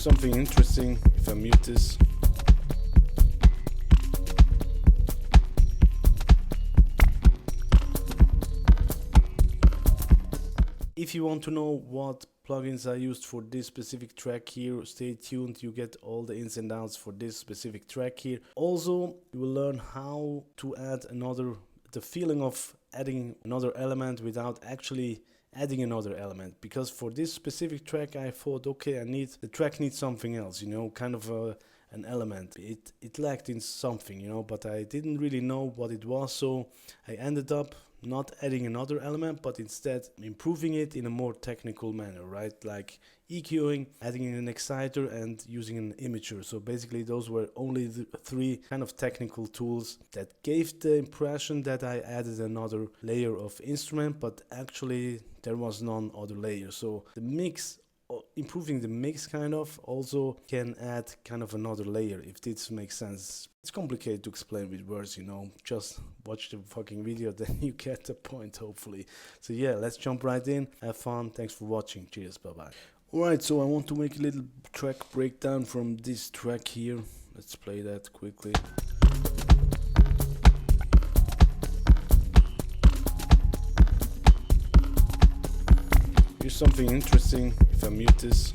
something interesting if I mute this. If you want to know what plugins I used for this specific track here, stay tuned. You get all the ins and outs for this specific track here. Also, you will learn how to add the feeling of adding another element without actually adding another element, because for this specific track I thought, okay, the track needs something else, you know, kind of an element. It lacked in something, you know, but I didn't really know what it was, so I ended up not adding another element, but instead improving it in a more technical manner, right? Like EQing, adding an exciter, and using an imager. So basically those were only the three kind of technical tools that gave the impression that I added another layer of instrument, but actually there was none other layer. So the mix, improving the mix kind of also can add kind of another layer, if this makes sense. It's complicated to explain with words, you know, just watch the fucking video, then you get the point, hopefully. So yeah, let's jump right in, have fun, thanks for watching, cheers, bye bye. Alright, so I want to make a little track breakdown from this track here. Let's play that quickly. Here's something interesting if I mute this.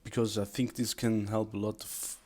Because I think this can help a lot of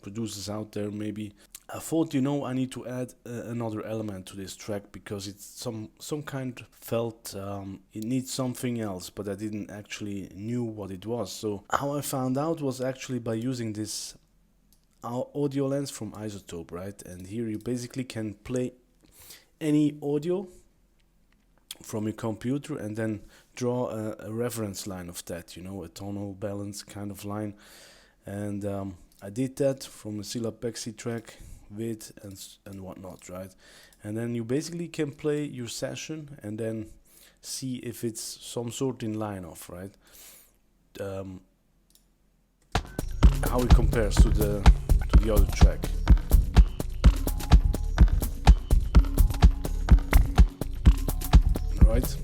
producers out there. Maybe I thought, you know, I need to add another element to this track because it's some kind felt it needs something else, but I didn't actually knew what it was. So how I found out was actually by using this audio lens from Isotope, right? And here you basically can play any audio from your computer and then draw a reference line of that, you know, a tonal balance kind of line. And I did that from a Syllab Bexy track with and whatnot, right? And then you basically can play your session and then see if it's some sort in line of, right? How it compares to the other track. Right?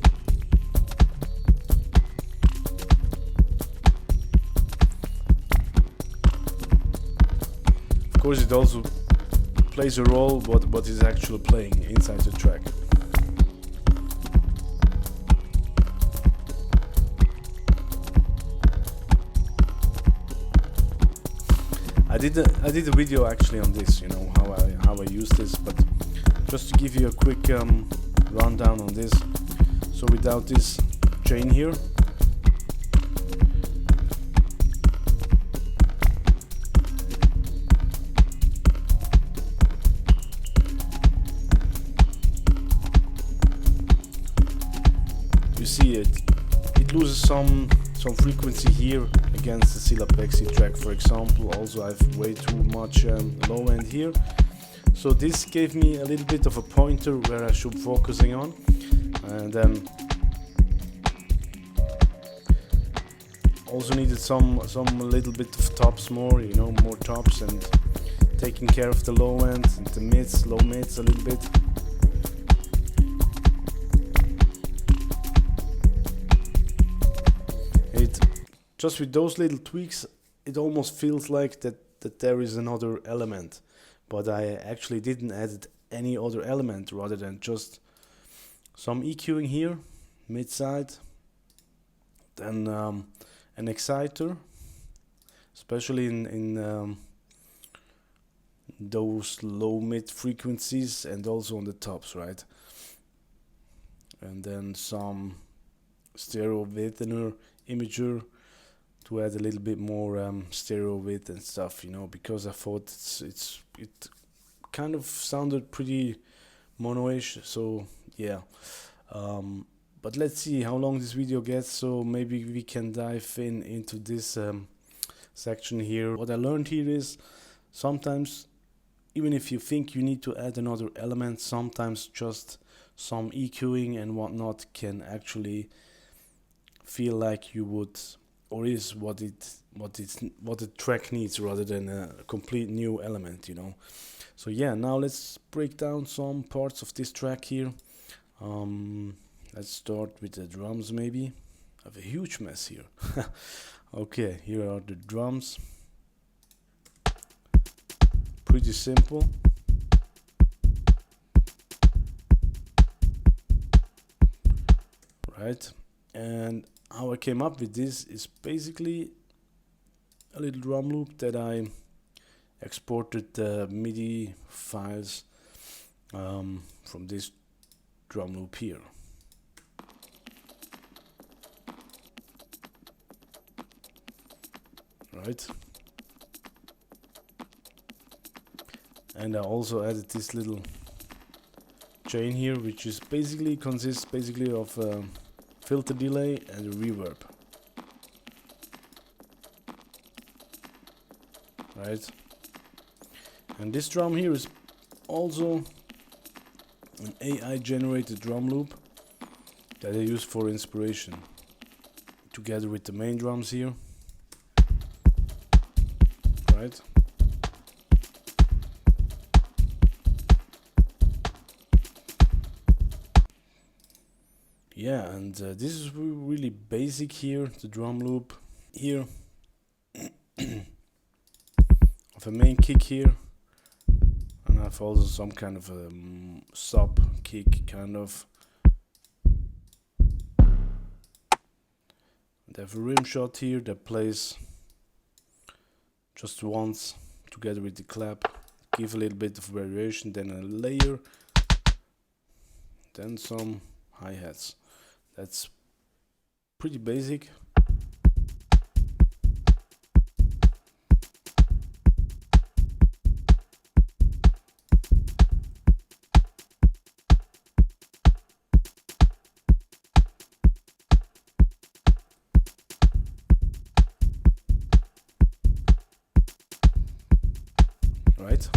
Of course, it also plays a role what is actually playing inside the track. I did a video actually on this, you know, how I use this, but just to give you a quick rundown on this. So without this chain here, you see it loses some frequency here against the Syllab Bexy track, for example. Also I have way too much low end here, so this gave me a little bit of a pointer where I should focusing on. And then also needed some little bit of tops more, you know, more tops, and taking care of the low end and the mids, low mids a little bit. Just with those little tweaks, it almost feels like that there is another element, but I actually didn't add any other element rather than just some EQing here, mid side, then an exciter, especially in those low mid frequencies, and also on the tops, right? And then some stereo width imager to add a little bit more stereo width and stuff, you know, because I thought it kind of sounded pretty mono-ish. So yeah, but let's see how long this video gets, so maybe we can dive into this section here. What I learned here is sometimes, even if you think you need to add another element, sometimes just some EQing and whatnot can actually feel like you would, or is what the track needs, rather than a complete new element, you know. So yeah, now let's break down some parts of this track here. Let's start with the drums maybe. I have a huge mess here. Okay, here are the drums. Pretty simple. Right, and how I came up with this is basically a little drum loop that I exported the MIDI files from this drum loop here. Right, and I also added this little chain here, which is consists basically of filter delay and reverb. Right, and this drum here is also an AI generated drum loop that I use for inspiration, together with the main drums here. Right, yeah, and this is really basic here, the drum loop here. Of a main kick here, and I have also some kind of a sub kick kind of. And I have a rim shot here that plays just once together with the clap, give a little bit of variation, then a layer, then some hi-hats. That's pretty basic. Right.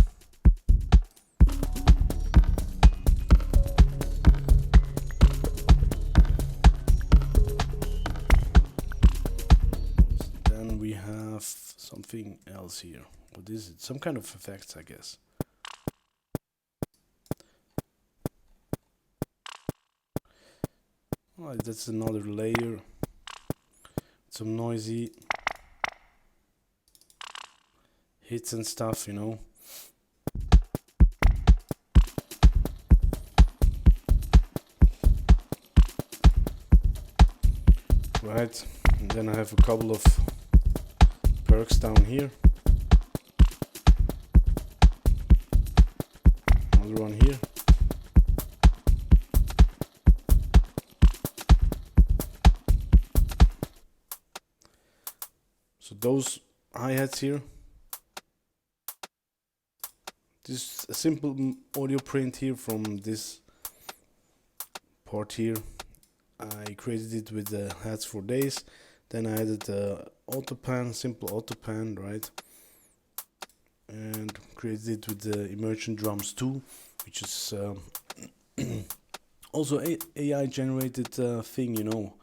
Then we have something else here. What is it? Some kind of effects, I guess. Oh, that's another layer. Some noisy hits and stuff, you know. Right, and then I have a couple of perks down here. Another one here. So those hi-hats here. This is a simple audio print here from this part here. I created it with the hats for days. Then I added the auto pan, simple auto pan, right? And created it with the Immersion Drums 2, which is also a AI generated thing, you know.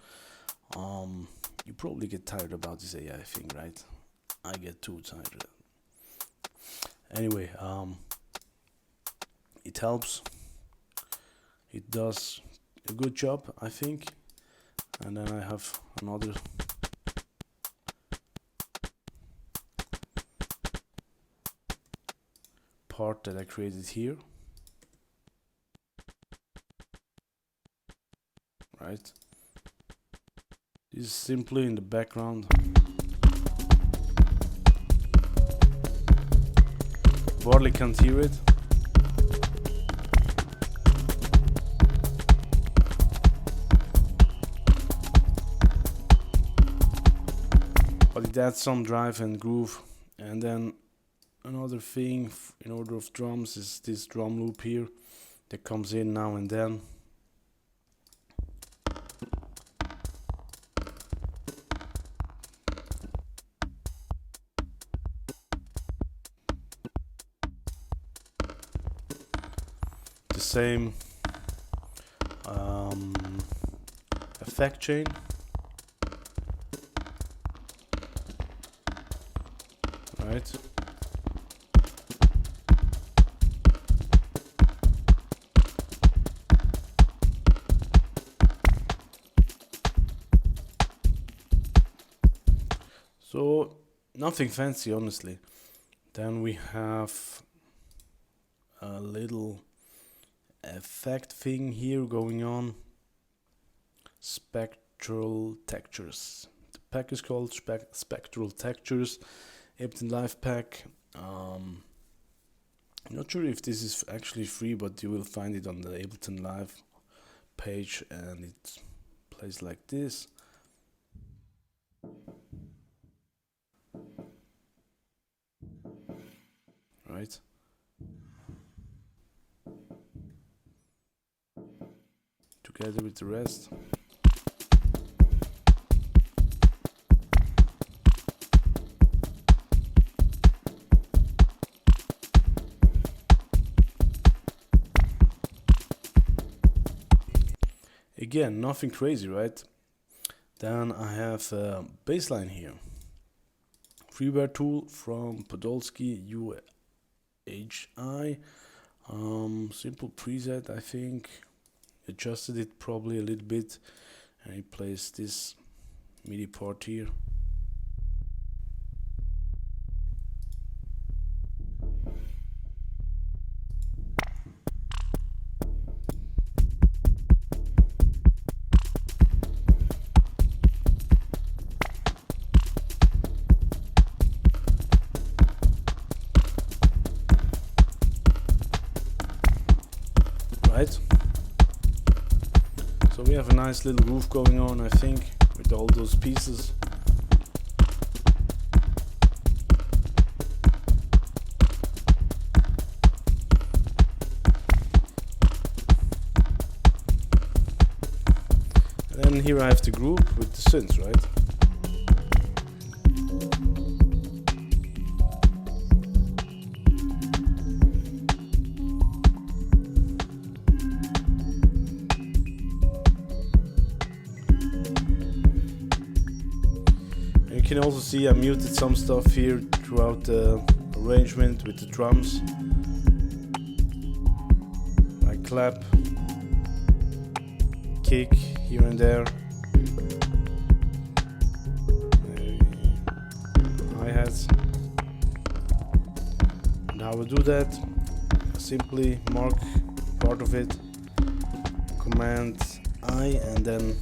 You probably get tired about this AI thing, right? I get too tired. Anyway, it helps. It does a good job, I think. And then I have another part that I created here. Right. This is simply in the background. Barely can't hear it. But it adds some drive and groove. And then another thing in order of drums is this drum loop here that comes in now and then. The same effect chain. Right. So nothing fancy, honestly. Then we have a little effect thing here going on. Spectral textures. The pack is called Spectral Textures, Ableton Live pack. I'm not sure if this is actually free, but you will find it on the Ableton Live page, and it plays like this. Right? Together with the rest. Again, nothing crazy, right? Then I have a bassline here. Freeware tool from Podolsky UHI. Simple preset, I think. Adjusted it probably a little bit, and it plays this MIDI part here. Right? So we have a nice little groove going on, I think, with all those pieces. And then here I have the group with the synths, right? You can also see I muted some stuff here throughout the arrangement with the drums. I clap, kick here and there, hi-hats. And how I do that, I simply mark part of it, Command I, and then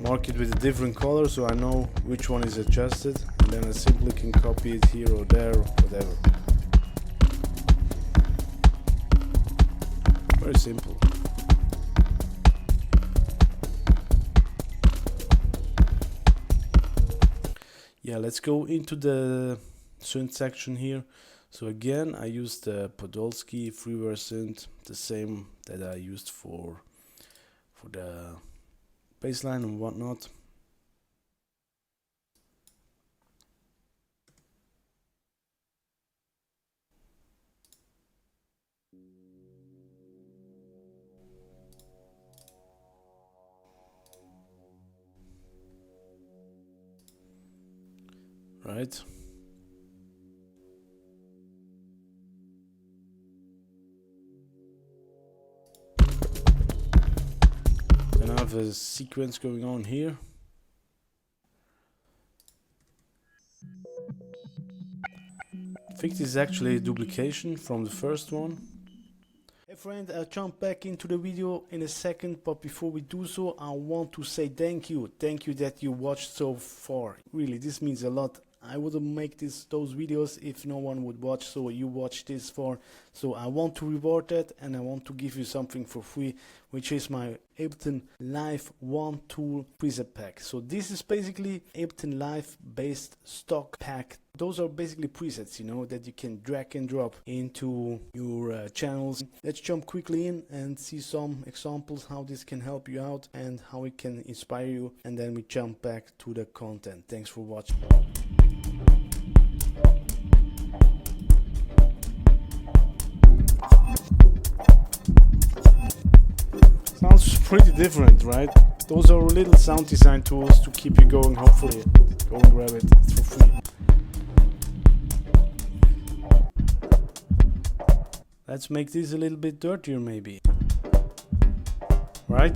mark it with a different color so I know which one is adjusted, and then I simply can copy it here or there, whatever. Very simple. Yeah, let's go into the synth section here. So again, I used the Podolsky freeware synth, the same that I used for the bassline and whatnot. Right. Then I have a sequence going on here. I think this is actually a duplication from the first one. Hey friend, I'll jump back into the video in a second, but before we do so, I want to say thank you. Thank you that you watched so far. Really, this means a lot. I wouldn't make those videos if no one would watch, so you watched this far. So I want to reward that, and I want to give you something for free, which is my Ableton Live One Tool preset pack. So this is basically Ableton Live based stock pack. Those are basically presets, you know, that you can drag and drop into your channels. Let's jump quickly in and see some examples how this can help you out and how it can inspire you, and then we jump back to the content. Thanks for watching. Sounds pretty different, right? Those are little sound design tools to keep you going, hopefully. Go and grab it, it's for free. Let's make this a little bit dirtier maybe. Right?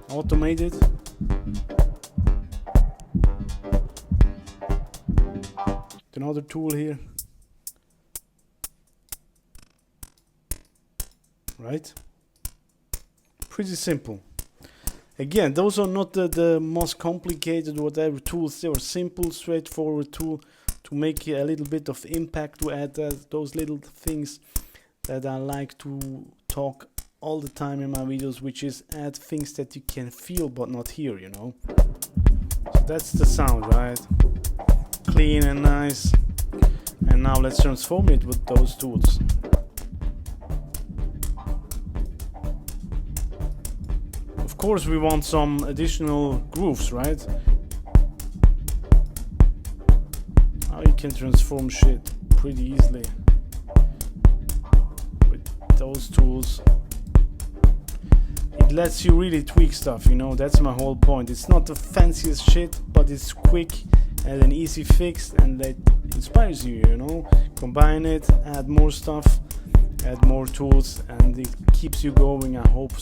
Automate it. another tool here. Right? Pretty simple. Again, those are not the most complicated whatever tools. They are simple, straightforward tool to make a little bit of impact, to add those little things that I like to talk all the time in my videos, which is add things that you can feel but not hear, you know. So that's the sound, right? Clean and nice. And now let's transform it with those tools. Of course we want some additional grooves, right? Now you can transform shit pretty easily with those tools. It lets you really tweak stuff, you know, that's my whole point. It's not the fanciest shit, but it's quick and an easy fix, and that inspires you, you know. Combine it, add more stuff, add more tools, and it keeps you going. I hope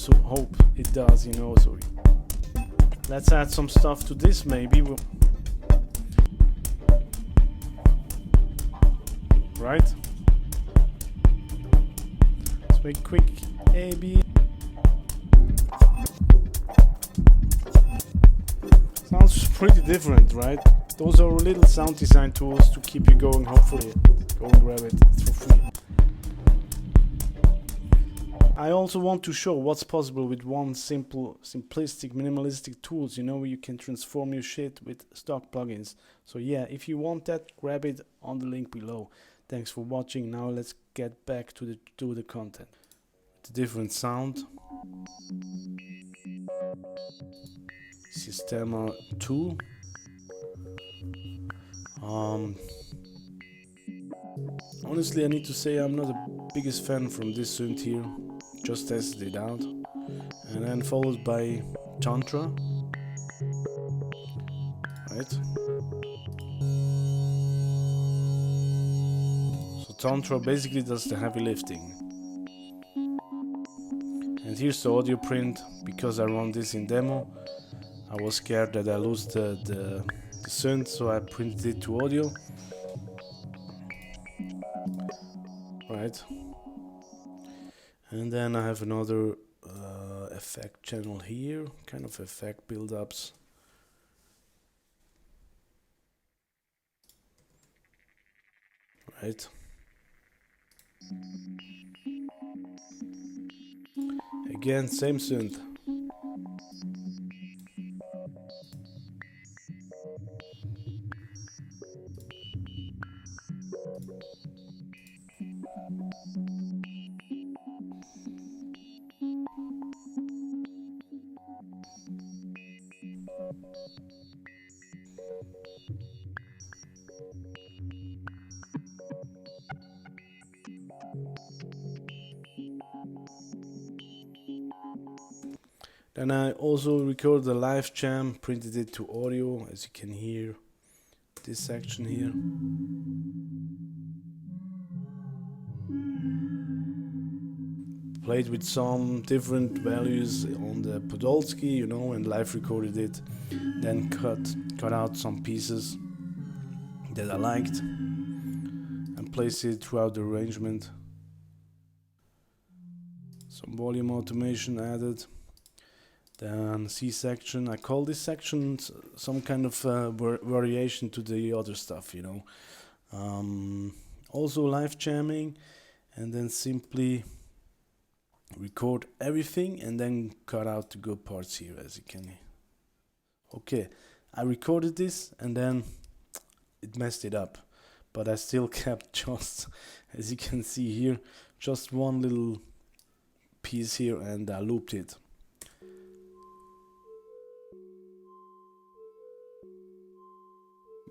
it does, you know. So let's add some stuff to this, maybe. Right? Let's make quick A-B. Sounds pretty different, right? Those are little sound design tools to keep you going, hopefully. Go and grab it, it's for free. I also want to show what's possible with one simple, simplistic, minimalistic tools, you know, where you can transform your shit with stock plugins. So yeah, if you want that, grab it on the link below. Thanks for watching. Now let's get back to the content. The different sound. Systema 2. Honestly, I need to say I'm not the biggest fan from this synth here. Just tested it out. And then followed by Tantra. Right? So Tantra basically does the heavy lifting. And here's the audio print. Because I run this in demo, I was scared that I lose the synth, so I printed it to audio. Right? And then I have another effect channel here, kind of effect build-ups. Right? Again, same synth. Then I also recorded the live jam, printed it to audio, as you can hear this section here. Played with some different values on the Podolsky, you know, and live recorded it. Then cut out some pieces that I liked and placed it throughout the arrangement. Some volume automation added. Then C section, I call this section some kind of variation to the other stuff, you know. Also live jamming, and then simply record everything and then cut out the good parts here, as you can. Okay, I recorded this and then it messed it up, but I still kept just, as you can see here, just one little piece here, and I looped it.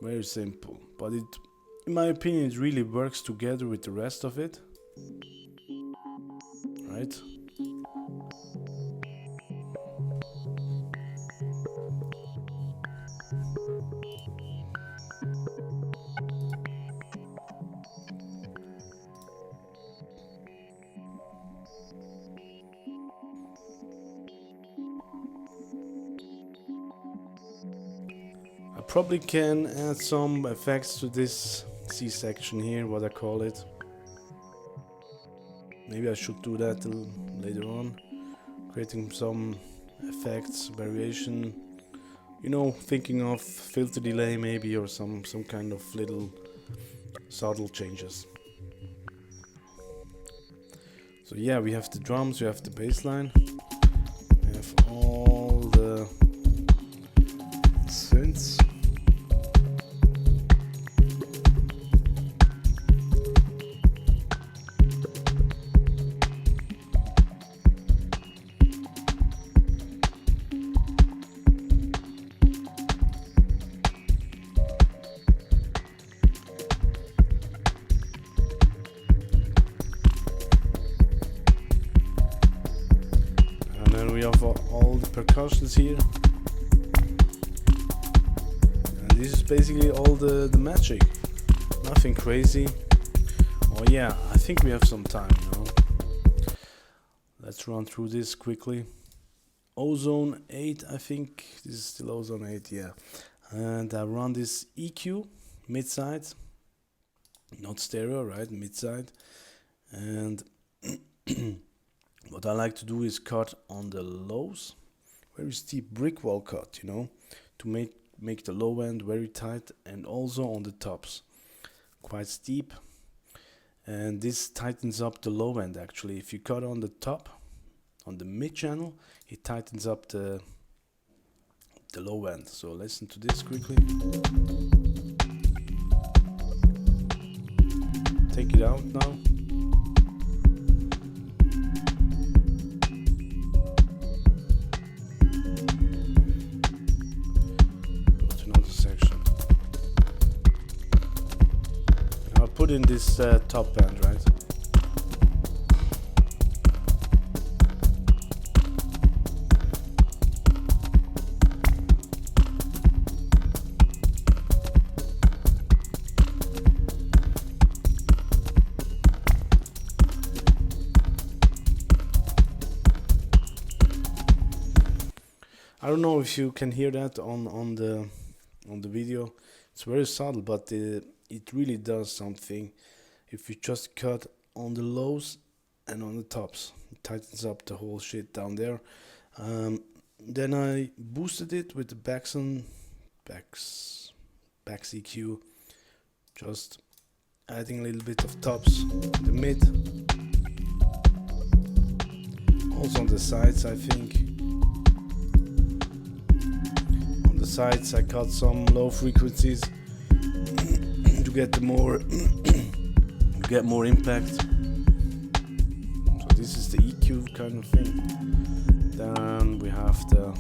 Very simple, but it, in my opinion, it really works together with the rest of it. Right? I probably can add some effects to this C section here, what I call it. Maybe I should do that later on, creating some effects, variation, you know, thinking of filter delay maybe, or some kind of little subtle changes. So yeah, we have the drums, we have the bass line, we have all the synths. We have all the percussions here, and this is basically all the magic, nothing crazy. Oh yeah, I think we have some time, you know. Let's run through this quickly. Ozone 8, I think this is still Ozone 8, yeah. And I run this EQ mid-side, not stereo, right, mid-side. And what I like to do is cut on the lows, very steep brick wall cut, you know, to make the low end very tight, and also on the tops, quite steep. And this tightens up the low end actually. If you cut on the top, on the mid channel, it tightens up the low end. So listen to this quickly. Take it out now. Put in this top band, right? I don't know if you can hear that on the video. It's very subtle, but it really does something. If you just cut on the lows and on the tops, it tightens up the whole shit down there. Then I boosted it with the Bax EQ, just adding a little bit of tops, the mid, also on the sides. I think on the sides I cut some low frequencies to get the more more impact. So this is the EQ kind of thing. Then we have the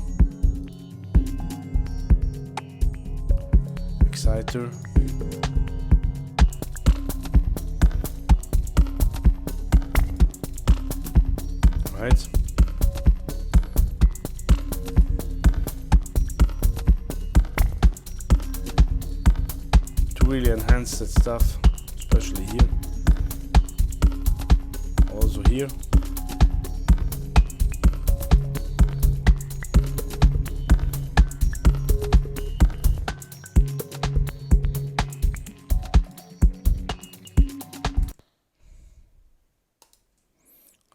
exciter. Right. To really enhance that stuff, especially here. Also here.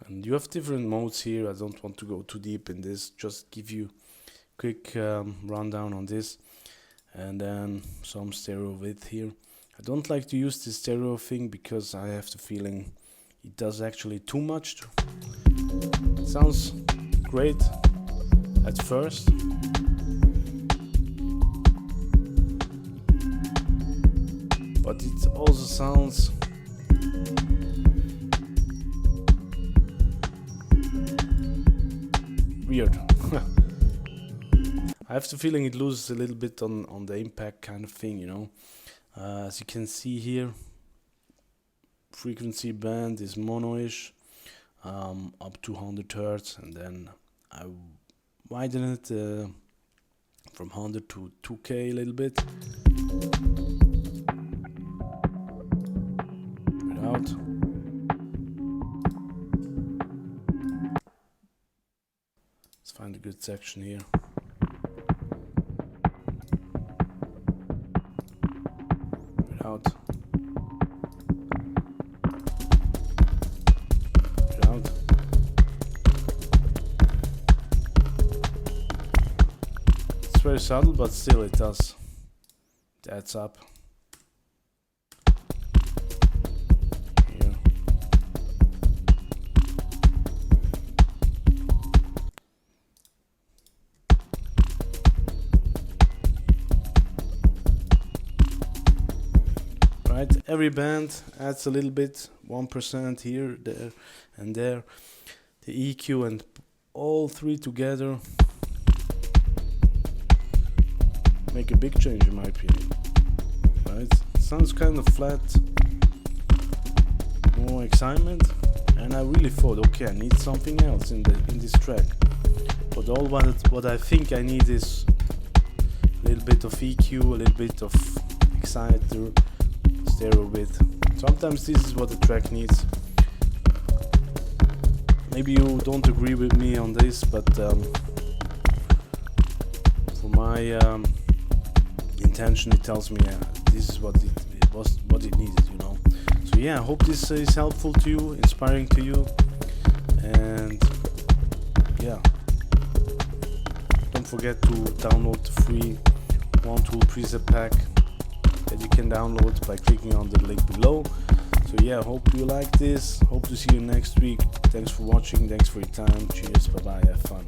And you have different modes here. I don't want to go too deep in this, just give you a quick rundown on this. And then some stereo width here. I don't like to use this stereo thing because I have the feeling it does actually too much. It sounds great at first, but it also sounds weird. I have the feeling it loses a little bit on the impact kind of thing, you know. As you can see here, frequency band is mono-ish, up to 100 Hertz, and then I widen it from 100 to 2K a little bit. Without. Let's find a good section here. Without. very subtle, but still it does. It adds up. Here. Right, every band adds a little bit, 1% here, there, and there. The EQ and all three together make a big change in my opinion. Right, sounds kind of flat, more excitement, and I really thought, okay, I need something else in this track. But all what I think I need is a little bit of EQ, a little bit of exciter, stereo bit. Sometimes this is what the track needs. Maybe you don't agree with me on this, but for my intention, it tells me this is what it was, what it needed, you know. So yeah, I hope this is helpful to you, inspiring to you, and yeah, don't forget to download the free One Tool preset pack that you can download by clicking on the link below. So yeah, hope you like this, hope to see you next week. Thanks for watching, thanks for your time, cheers, bye bye, have fun.